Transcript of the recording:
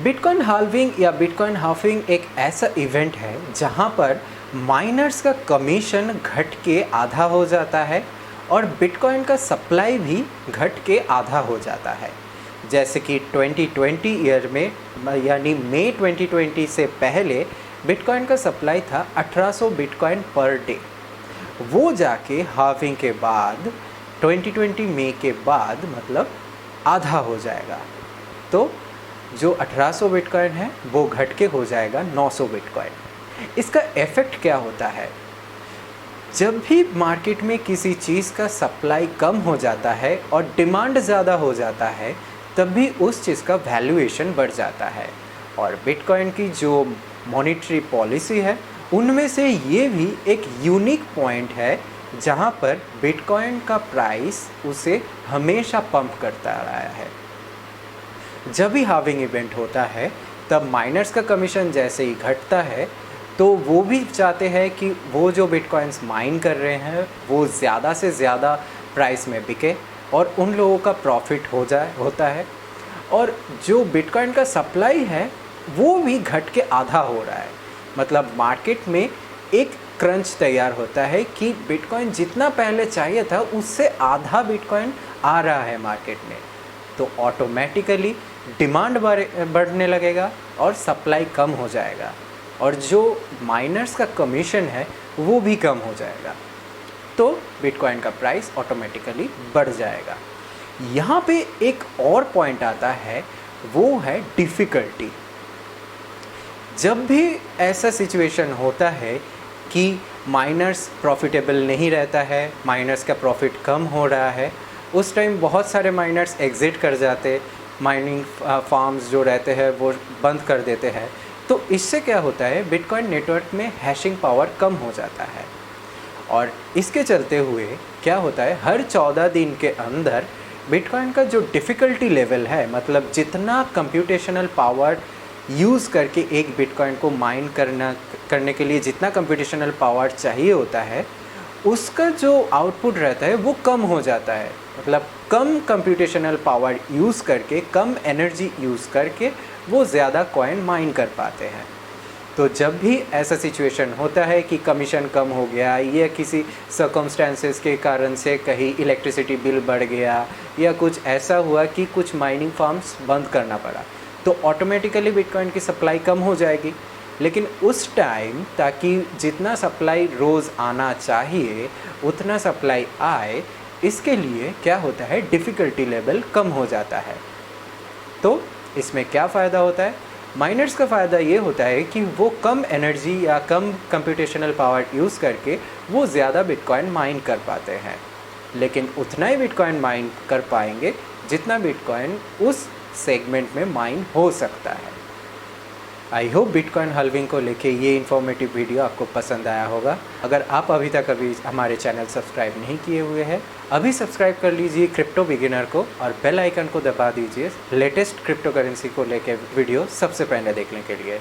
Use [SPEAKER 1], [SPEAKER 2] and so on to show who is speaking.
[SPEAKER 1] Bitcoin halving या bitcoin halving एक ऐसा इवेंट है जहां पर माइनर्स का कमीशन घट के आधा हो जाता है और बिटकॉइन का सप्लाई भी घट के आधा हो जाता है। जैसे कि 2020 ईयर में यानी मई 2020 से पहले बिटकॉइन का सप्लाई था 1800 बिटकॉइन पर डे। वो जाके हाफिंग के बाद 2020 मई के बाद मतलब आधा हो जाएगा। तो जो 1800 बिटकॉइन है वो घट के हो जाएगा 900 बिटकॉइन। इसका इफ़ेक्ट क्या होता है? जब भी मार्केट में किसी चीज़ का सप्लाई कम हो जाता है और डिमांड ज़्यादा हो जाता है तब भी उस चीज़ का वैल्यूएशन बढ़ जाता है। और बिटकॉइन की जो मॉनेटरी पॉलिसी है उनमें से ये भी एक यूनिक पॉइंट है जहाँ पर बिटकॉइन का प्राइस उसे हमेशा पंप करता रहा है। जब भी हार्विंग इवेंट होता है तब माइनर्स का कमीशन जैसे ही घटता है तो वो भी चाहते हैं कि वो जो बिटकॉइंस माइन कर रहे हैं वो ज़्यादा से ज़्यादा प्राइस में बिके और उन लोगों का प्रॉफिट होता है। और जो बिटकॉइन का सप्लाई है वो भी घट के आधा हो रहा है। मतलब मार्केट में एक क्रंच तैयार होता है कि बिटकॉइन जितना पहले चाहिए था उससे आधा बिटकॉइन आ रहा है मार्केट में, तो ऑटोमेटिकली डिमांड बढ़ने लगेगा और सप्लाई कम हो जाएगा और जो माइनर्स का कमीशन है वो भी कम हो जाएगा, तो बिटकॉइन का प्राइस ऑटोमेटिकली बढ़ जाएगा। यहाँ पे एक और पॉइंट आता है, वो है डिफ़िकल्टी। जब भी ऐसा सिचुएशन होता है कि माइनर्स प्रॉफिटेबल नहीं रहता है, माइनर्स का प्रॉफिट कम हो रहा है, उस टाइम बहुत सारे माइनर्स एग्ज़िट कर जाते, माइनिंग फार्म्स जो रहते हैं वो बंद कर देते हैं। तो इससे क्या होता है, बिटकॉइन नेटवर्क में हैशिंग पावर कम हो जाता है और इसके चलते हुए क्या होता है, हर 14 दिन के अंदर बिटकॉइन का जो डिफ़िकल्टी लेवल है, मतलब जितना कंप्यूटेशनल पावर यूज़ करके एक बिटकॉइन को माइन करने के लिए जितना कंप्यूटेशनल पावर चाहिए होता है उसका जो आउटपुट रहता है वो कम हो जाता है। मतलब कम कंप्यूटेशनल पावर यूज़ करके, कम एनर्जी यूज़ करके वो ज़्यादा कॉइन माइन कर पाते हैं। तो जब भी ऐसा सिचुएशन होता है कि कमीशन कम हो गया या किसी सर्कमस्टेंसेस के कारण से कहीं इलेक्ट्रिसिटी बिल बढ़ गया या कुछ ऐसा हुआ कि कुछ माइनिंग फार्म्स बंद करना पड़ा, तो ऑटोमेटिकली बिटकॉइन की सप्लाई कम हो जाएगी। लेकिन उस टाइम ताकि जितना सप्लाई रोज़ आना चाहिए उतना सप्लाई आए, इसके लिए क्या होता है, डिफ़िकल्टी लेवल कम हो जाता है। तो इसमें क्या फ़ायदा होता है, माइनर्स का फ़ायदा ये होता है कि वो कम एनर्जी या कम कंप्यूटेशनल पावर यूज़ करके वो ज़्यादा बिटकॉइन माइन कर पाते हैं, लेकिन उतना ही बिटकॉइन माइन कर पाएंगे जितना बिटकॉइन उस सेगमेंट में माइन हो सकता है। आई होप बिटकॉइन हाल्विंग को लेके ये इन्फॉर्मेटिव वीडियो आपको पसंद आया होगा। अगर आप अभी तक हमारे चैनल सब्सक्राइब नहीं किए हुए हैं, अभी सब्सक्राइब कर लीजिए क्रिप्टो बिगिनर को और बेल आइकन को दबा दीजिए लेटेस्ट क्रिप्टो करेंसी को लेके वीडियो सबसे पहले देखने के लिए।